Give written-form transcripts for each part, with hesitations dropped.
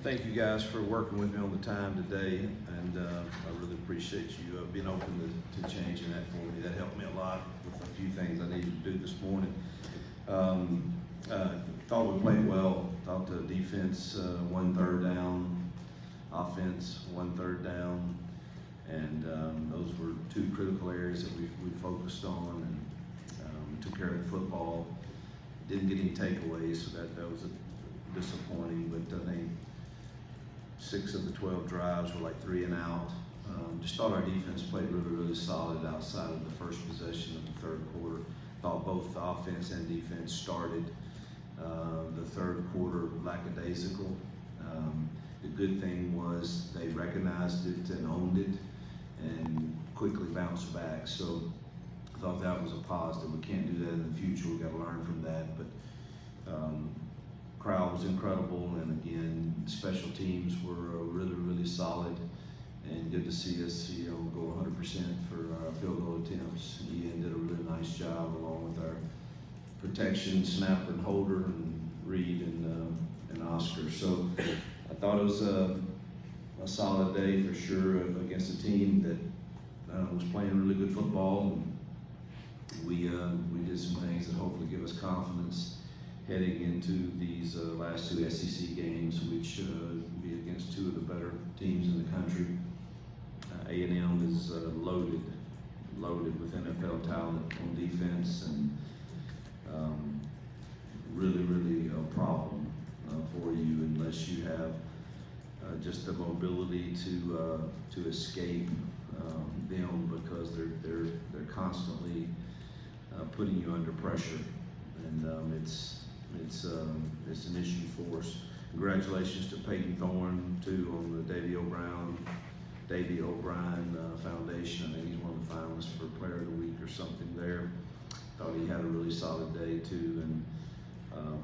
Thank you guys for working with me on the time today, and I really appreciate you being open to changing that for me. That helped me a lot with a few things I needed to do this morning. Thought we played well. Thought the defense, 1 third down, offense, 1 third down, and those were 2 critical areas that we focused on and took care of the football. Didn't get any takeaways, so that was disappointing, but I think 6 of the 12 drives were like 3 and out. Just thought our defense played really solid outside of the first possession of the third quarter. Thought both the offense and defense started the third quarter lackadaisical. The good thing was they recognized it and owned it and quickly bounced back. So I thought that was a positive. We can't do that in the future. We've got to learn from that. But crowd was incredible, and again, special teams were really solid, and good to see us, go 100% for our field goal attempts. Ian did a really nice job along with our protection, snapper and holder, and Reed and Oscar. So I thought it was a solid day for sure against a team that was playing really good football, and we did some things that hopefully give us confidence heading into these last 2 SEC games, which will be against 2 of the better teams in the country. A&M is loaded with NFL talent on defense, and really a problem for you unless you have just the mobility to escape them, because they're constantly putting you under pressure, and it's an issue for us. Congratulations to Peyton Thorne too on the Davy O'Brien Foundation. I think he's one of the finalists for Player of the Week or something there. Thought he had a really solid day too. And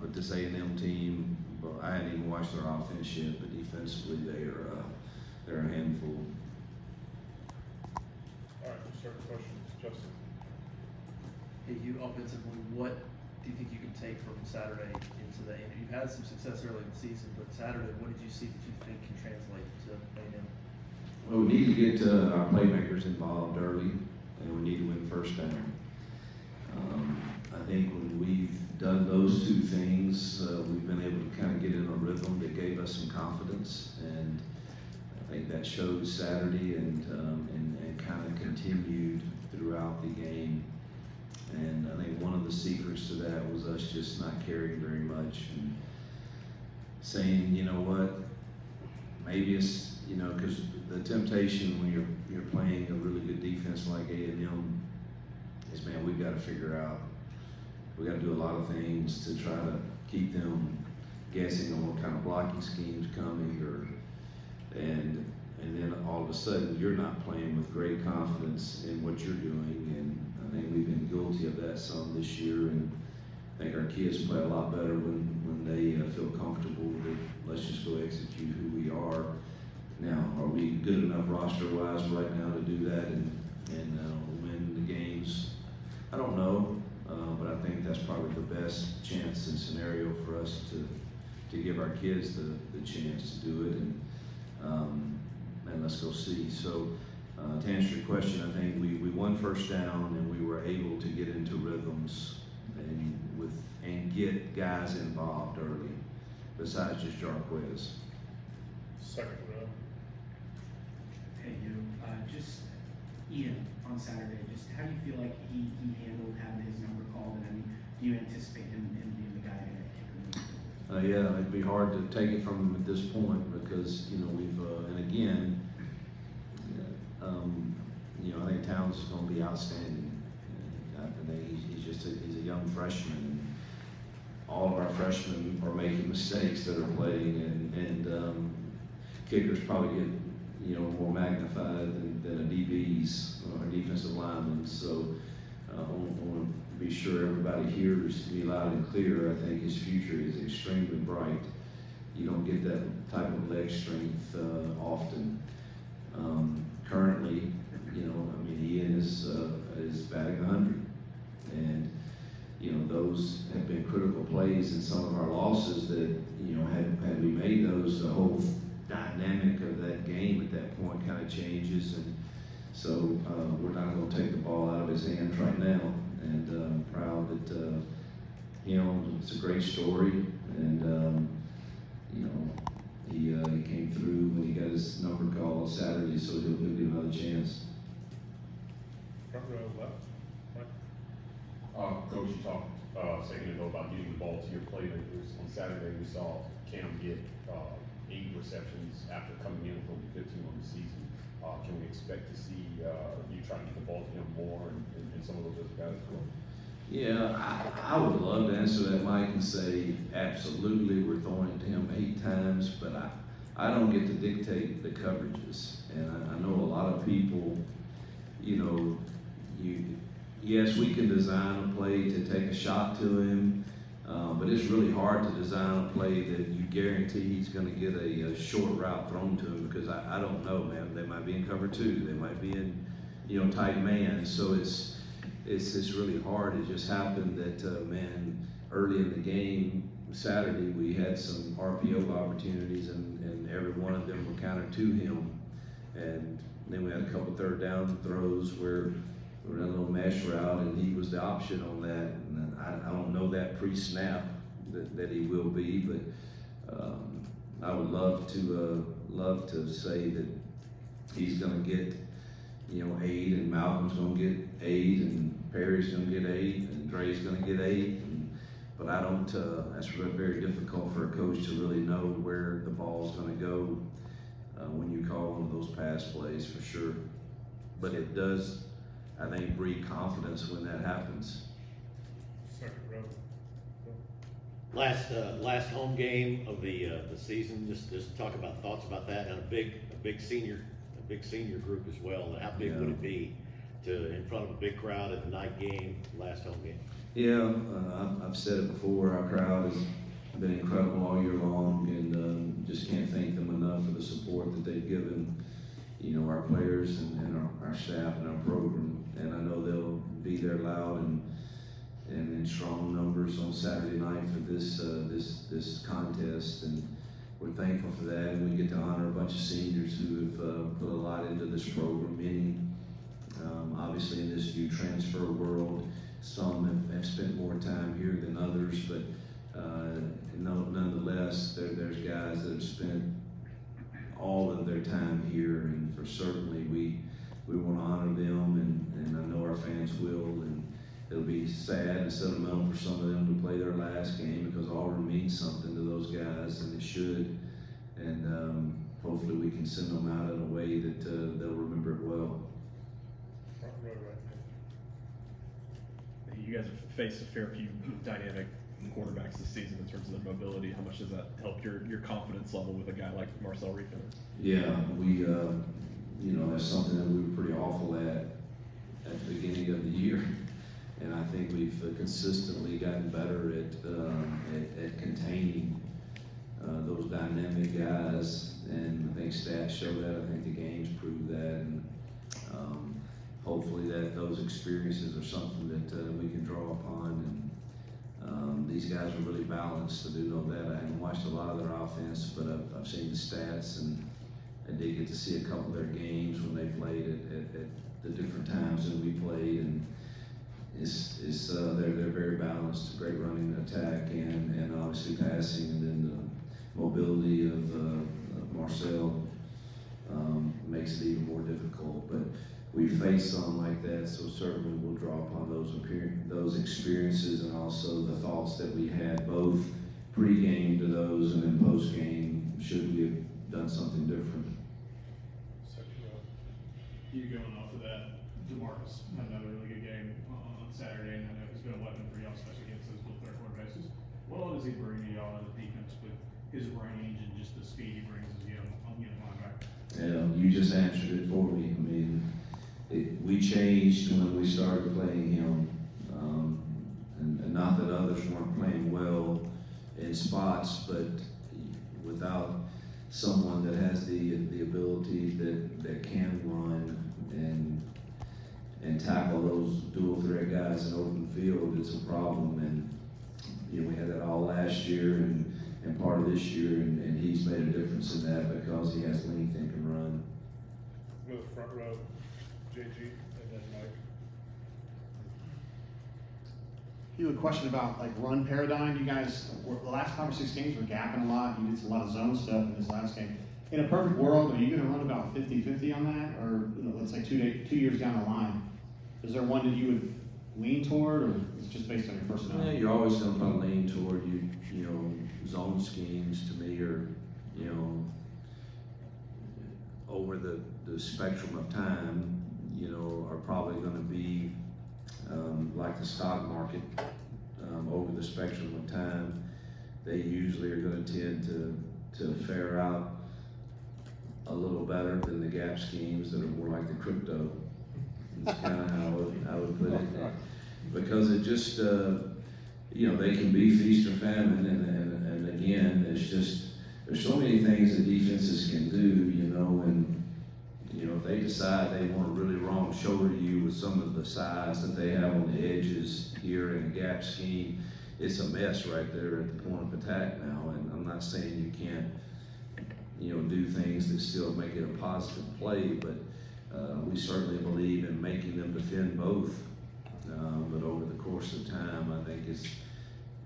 but this A&M team, well, I hadn't even watched their offense yet, but defensively they're a handful. All right, we'll start with questions. Justin. Hey, Hugh, offensively, what do you think you can take from Saturday into the end? You've had some success early in the season, but Saturday, what did you see that you think can translate to A&M? Well, we need to get our playmakers involved early, and we need to win first down. I think when we've done those 2 things, we've been able to kind of get in a rhythm that gave us some confidence, and I think that showed Saturday and kind of continued throughout the game. And I think one of the secrets to that was us just not caring very much and saying, you know what, maybe it's, because the temptation when you're playing a really good defense like A&M is, man, we've got to figure out, we got to do a lot of things to try to keep them guessing on what kind of blocking schemes coming, and then all of a sudden you're not playing with great confidence in what you're doing. And I think we've been guilty of that some this year, and I think our kids play a lot better when they feel comfortable that let's just go execute who we are. Now, are we good enough roster-wise right now to do that and win the games? I don't know, but I think that's probably the best chance and scenario for us to give our kids the chance to do it, and let's go see. So to answer your question, I think we won first down, and we were able to get into rhythms and get guys involved early, besides just Jarquez. Second row. Hey, Hugh, just Ian on Saturday, just how do you feel like he handled having his number called? And I mean, do you anticipate him being the guy to take the lead? Yeah, it'd be hard to take it from him at this point because, we've, and again, I think Towns is going to be outstanding. I think he's a young freshman, and all of our freshmen are making mistakes that are playing, and kickers probably get more magnified than a DB's or defensive lineman. So I want to be sure everybody hears me loud and clear. I think his future is extremely bright. You don't get that type of leg strength often. Currently, Ian is batting 100, and those have been critical plays in some of our losses. losses that, you know, had we made those, the whole dynamic of that game at that point kind of changes. And so we're not going to take the ball out of his hands right now. And I'm proud that it's a great story. And, you know, he came through when he got his number called Saturday, so he'll get another chance. Front row left. Right. Coach, you talked a second ago about getting the ball to your playmakers. On Saturday, we saw Cam get 8 receptions after coming in with only 15 on the season. Can we expect to see you try to get the ball to him more and some of those other guys as well? Yeah, I would love to answer that, Mike, and say absolutely we're throwing it to him 8 times, but I don't get to dictate the coverages. And I know a lot of people, you know, yes, we can design a play to take a shot to him, but it's really hard to design a play that you guarantee he's going to get a short route thrown to him, because I don't know, man. They might be in cover 2, they might be in, you know, tight man. So it's really hard. It just happened that man, early in the game Saturday, we had some RPO opportunities, and every one of them were kind of to him. And then we had a couple third down throws where we ran a little mesh route, and he was the option on that. And I don't know that pre-snap that he will be, but I would love to say that he's going to get, you know, 8, and Malcolm's going to get 8, and Perry's going to get 8, and Dre's going to get 8. But I don't. That's very difficult for a coach to really know where the ball's going to go when you call one of those pass plays, for sure. But it does, I think, breed confidence when that happens. Second row. Last home game of the season. Just talk about thoughts about that, and a big senior group as well. And how big would it be to in front of a big crowd at the night game, last home game? Yeah, I've said it before. Our crowd has been incredible all year long, and just can't thank them enough for the support that they've given, you know, our players and our staff and our program. And I know they'll be there loud and in strong numbers on Saturday night for this contest, and we're thankful for that. And we get to honor a bunch of seniors who have put a lot into this program. Many, obviously, in this new transfer world, some have spent more time here than others, but nonetheless, there's guys that have spent all of their time here, and for certainly we want to honor them, and I know our fans will. And it'll be sad and sentimental for some of them to play their last game, because Auburn means something to those guys, and it should. And hopefully we can send them out in a way that they'll remember it well. Front row right You guys have faced a fair few dynamic quarterbacks this season in terms of their mobility. How much does that help your confidence level with a guy like Marcel Riefenberg? Yeah, we, you know, that's something that we were pretty awful at the beginning of the year. And I think we've consistently gotten better at containing those dynamic guys. And I think stats show that. I think the games prove that. And hopefully those experiences are something that we can draw upon. And these guys are really balanced. I do know that. I haven't watched a lot of their offense, but I've seen the stats, and I did get to see a couple of their games when they played at the different times that we played. And they're very balanced, great running attack and obviously passing, and then the mobility of Marcel makes it even more difficult. But we face some like that, so certainly we'll draw upon those experiences, and also the thoughts that we had both pre-game to those and then post-game, should we have done something different. Second row. You going off of that, DeMarcus had another really good game on Saturday, and I know he's been a weapon for y'all, especially against those little third quarter bases. What all does he bring to y'all as a defense with his range and just the speed he brings as a young linebacker? Yeah, you just answered it for me. I mean, we changed when we started playing him, and not that others weren't playing well in spots, but without someone that has the ability that can run and tackle those dual threat guys in open field, it's a problem. And you know, we had that all last year and part of this year, and he's made a difference in that because he has length and can run. With the front row, JG, and then Mike. Hugh, a question about like run paradigm. You guys, the last 5 or 6 games were gapping a lot. You did a lot of zone stuff in this last game. In a perfect world, are you going to run about 50-50 on that? Or, you know, let's say 2 years down the line, is there one that you would lean toward, or is it just based on your Yeah, personality? you're always going to probably lean toward you know, zone schemes to me are, you know, over the spectrum of time, you know, are probably going to be like the stock market. Over the spectrum of time, they usually are going to tend to fare out a little better than the gap schemes that are more like the crypto. It's kind of how I would put it. Because it just, you know, they can be feast or famine, and again, there's so many things that defenses can do, you know, and, you know, if they decide they want to really wrong shoulder you with some of the size that they have on the edges here in a gap scheme, it's a mess right there at the point of attack now, and I'm not saying you can't, you know, do things that still make it a positive play, but we certainly believe in making them defend both. But over the course of time, I think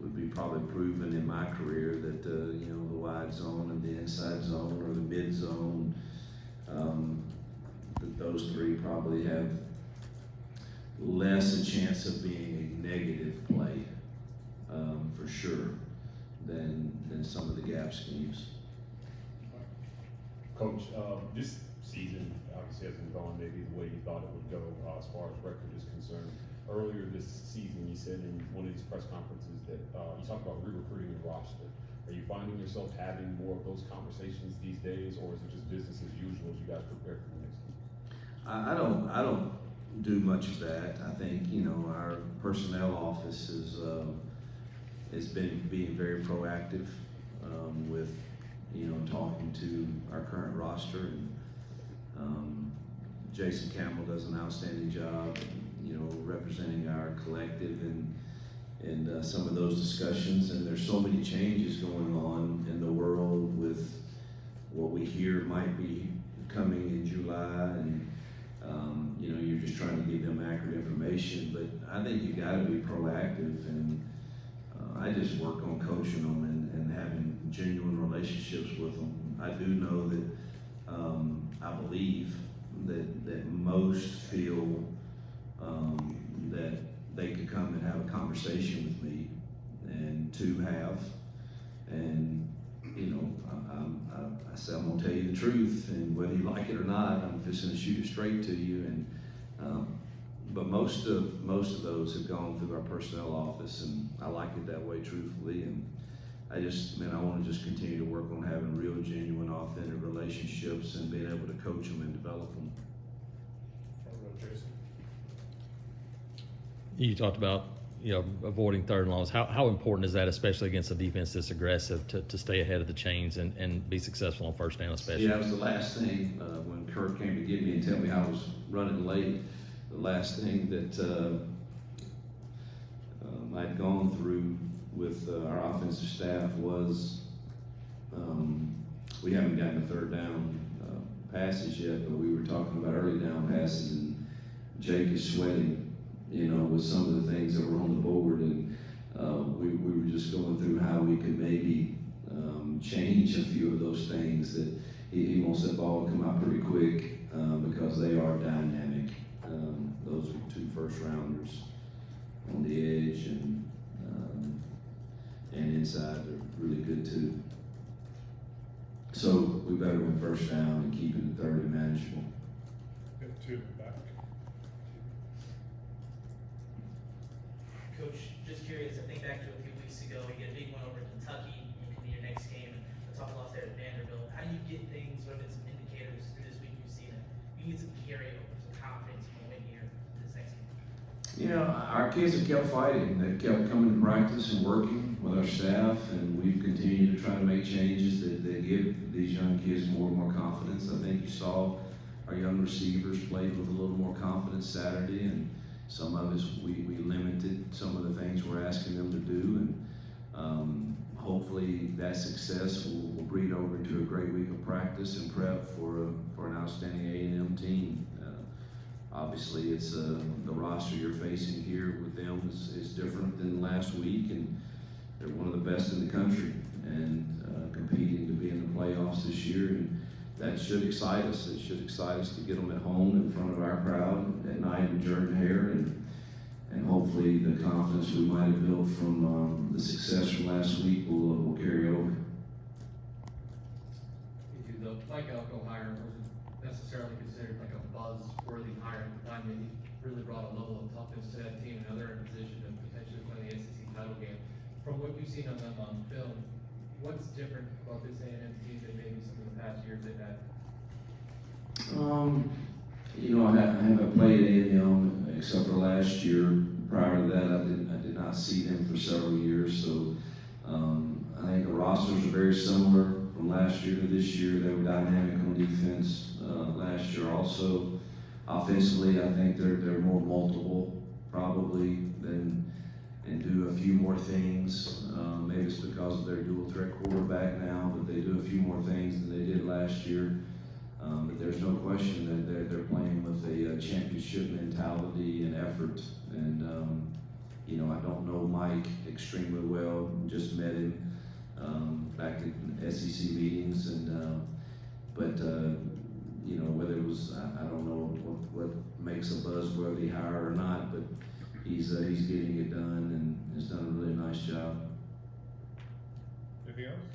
would be probably proven in my career that you know, the wide zone and the inside zone or the mid zone, that those three probably have less a chance of being a negative play, for sure, than some of the gap schemes. Coach, this season obviously hasn't gone maybe the way you thought it would go as far as record is concerned. Earlier this season, you said in one of these press conferences that you talked about re-recruiting the roster. Are you finding yourself having more of those conversations these days, or is it just business as usual as you guys prepare for the next season? I don't do much of that. I think, you know, our personnel office has been being very proactive with, you know, talking to our current roster, and Jason Campbell does an outstanding job, you know, representing our collective and some of those discussions. And there's so many changes going on in the world with what we hear might be coming in July, and you know, you're just trying to give them accurate information. But I think you got to be proactive, and I just work on coaching them and having genuine relationships with them. I do know that I believe that most feel that they could come and have a conversation with me, and two have, and you know, I say I'm gonna tell you the truth, and whether you like it or not, I'm just gonna shoot it straight to you. And but most of those have gone through our personnel office, and I like it that way, truthfully. And I want to just continue to work on having real, genuine, authentic relationships and being able to coach them and develop them. Front row, Jason. You talked about, you know, avoiding third and longs. How important is that, especially against a defense that's aggressive, to stay ahead of the chains and be successful on first down, especially? Yeah, that was the last thing when Kirk came to get me and tell me I was running late. The last thing that I'd gone through with our offensive staff was we haven't gotten a third down passes yet, but we were talking about early down passes, and Jake is sweating, you know, with some of the things that were on the board, and we were just going through how we could maybe change a few of those things. That he wants that ball to come out pretty quick because they are dynamic. Those are 2 first rounders on the edge, and inside they're really good too. So we better win first down and keep it at 30 manageable. We have 2 in the back. Coach, just curious, I think back to a few weeks ago, you get a big one over Kentucky, and could be your next game, and the tough loss there at Vanderbilt. How do you get things, what have been some indicators through this week you've seen it? You get some carryover, some confidence from win here for this next game? You know, our kids have kept fighting. They've kept coming to practice and working with our staff, and we've continued to try to make changes that give these young kids more and more confidence. I think you saw our young receivers played with a little more confidence Saturday, and some of us, we limited some of the things we're asking them to do. And Hopefully that success will breed over into a great week of practice and prep for an outstanding A&M team. Obviously, it's the roster you're facing here with them is different than last week, and they're one of the best in the country and competing to be in the playoffs this year. And that should excite us. It should excite us to get them at home in front of our crowd at night in Jordan-Hare, and hopefully the confidence we might have built from the success from last week will carry over. The Mike Elko hire wasn't necessarily considered like a buzz-worthy hire at the time, and he really brought a level of toughness to that team, and now they're in position to potentially play the SEC title game. From what you've seen of them on film, what's different about this A&M team than maybe some of the past years they've had? I haven't played A&M except for last year. Prior to that, I did not see them for several years. So I think the rosters are very similar from last year to this year. They were dynamic on defense last year. Also, offensively, I think they're more multiple probably and do a few more things. Maybe it's because of their dual threat quarterback now, but they do a few more things than they did last year. But there's no question that they're playing with a championship mentality and effort. And I don't know Mike extremely well. Just met him back in SEC meetings, and whether it was I don't know what makes a buzzworthy hire or not, but he's getting it done and has done a really nice job. Anything else?